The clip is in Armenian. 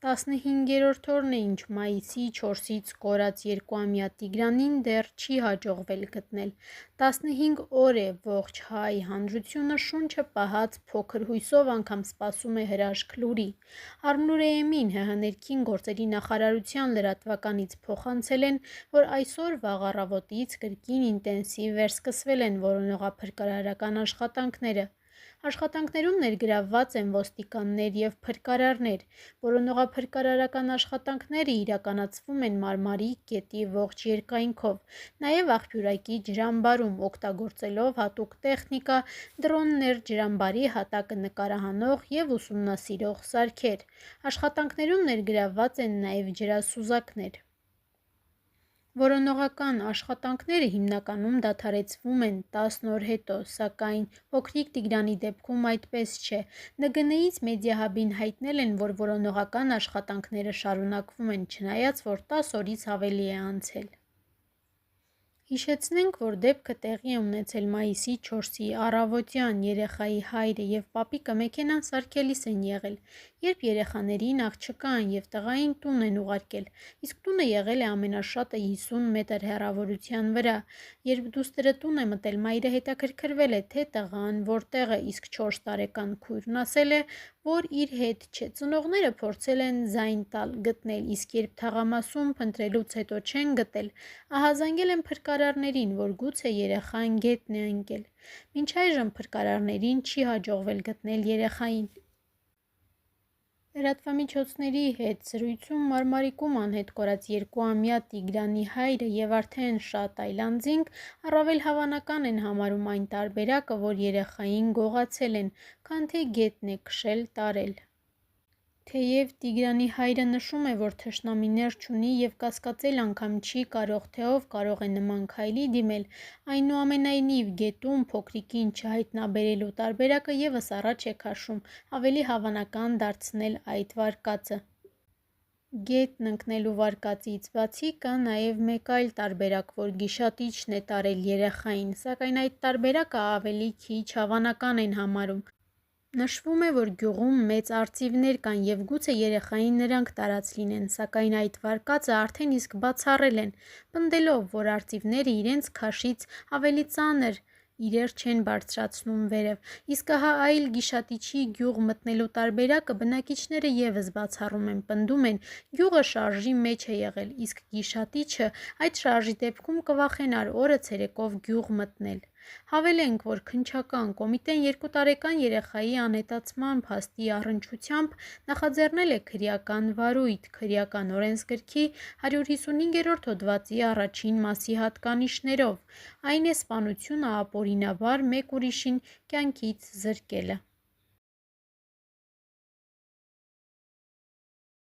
15-րդ օրն է, ինչ մայիսի 4-ից կորած 2-ամյա Տիգրանին դեռ չի հաջողվել գտնել։ 15 օր է ողջ հայ հանրությունը շունչը պահած փոքր հույսով անգամ սպասում է հրաշք լուրի։ Արմնուր Էյեմին ՀՀ ներքին գործերի նախարարության լրատվականից փոխանցել են, որ այսօր վաղ առավոտից կրկին ինտենսիվ վերսկսվել են որոնողափրկարարական աշխատանքները։ Աշխատանքներում ներգրավված են ոստիկաններ և փրկարարներ։ Որոնողափրկարարական աշխատանքները իրականացվում են Մարմարիկ գետի ողջ երկայնքով, նաև աղբյուրակի ջրամբարում օգտագործելով հատուկ տեխնիկա, դրոններ, ջրամբարի հատակը նկարահանող և ուսումնասիրող սարքեր։ Աշխատանքներում ներգրավված են նաև ջրասուզակներ։ Որոնողական աշխատանքները հիմնականում դադարեցվում են 10 օր հետո, սակայն փոքրիկ Տիգրանի դեպքում այդպես չէ։ ՆԳՆ-ից Մեդիահաբին հայտնել են, որ որոնողական աշխատանքները շարունակվում են, չնայած որ 10 օրից ավելի է անցել։ Հիշեցնենք, որ դեպքը տեղի է ունեցել մայիսի 4-ի առավոտյան։ Երեխայի հայրը և պապիկը մեքենան սարքելիս են եղել, երբ երեխաներին աղջկան և տղային տուն են ուղարկել, իսկ տունը եղել է ամենաշատը 50 մետր հեռավորության վրա։ Երբ դուստրը տուն է մտել, մայրը հետաքրքրվել է, թե տղան որտեղ է, իսկ 4 տարեկան քույրն ասել է, որ իր հետ չէ։ Ծնողները փորձել են ձայն տալ, գտնել, իսկ երբ թաղամասում փնտրելուց հետո չեն գտել, ահա զանգել են փրկարարներին, որ գուցե երեխան գետն է ընկել։ Մինչ այժմ փրկարարներին չի հաջողվել գտնել երեխային։ Լրատվամիջոցների հետ զրույցում Մարմարիկում անհետ կորած 2-ամյա Տիգրանի հայրը և արդեն շատ այլ անձինք առավել հավանական են համարում այն տարբերակը, որ երեխային գողացել են, քան թե գետն է քշել տարել։ Թեև Տիգրանի հայրը նշում է, որ թշնամիներ չունի և կասկածել անգամ չի կարող, թե ով կարող է նման քայլի դիմել, այնուամենայնիվ գետում փոքրիկին չհայտնաբերելու տարբերակը ևս առաջ է քաշում ավելի հավանական դարձնել այդ վարկածը։ Գետն ընկնելու վարկածից բացի կա նաև մեկ այլ տարբերակ, որ գիշատիչն է տարել երեխային, սակայն այդ տարբերակը ավելի քիչ հավանական են համարում։ Նշվում է, որ գյուղում մեծ արծիվներ կան և գուցե երեխային նրանք տարած լինեն, սակայն այդ վարկածը արդեն իսկ բացառել են, պնդելով, որ արծիվները իրենց քաշից ավելի ծանր իրեր չեն բարձրացնում վերև, իսկ ահա այլ գիշատիչի գյուղ մտնելու տարբերակը բնակիչները ևս բացառում են, պնդում են՝ գյուղը շարժի մեջ է եղել, իսկ գիշատիչը այդ շարժի դեպքում կվախենար օրը ցերեկով գյուղ մտնել։ Հավելենք, որ քննչական կոմիտեն 2 տարեկան երեխայի անհետացման փաստի առնչությամբ նախաձեռնել է քրեական վարույթ Քրեական օրենսգրքի 155-րդ հոդվածի առաջին մասի հատկանիշներով, այն է սպանությունը ապօրինաբար մեկ ուրիշին կյանքից զրկելը։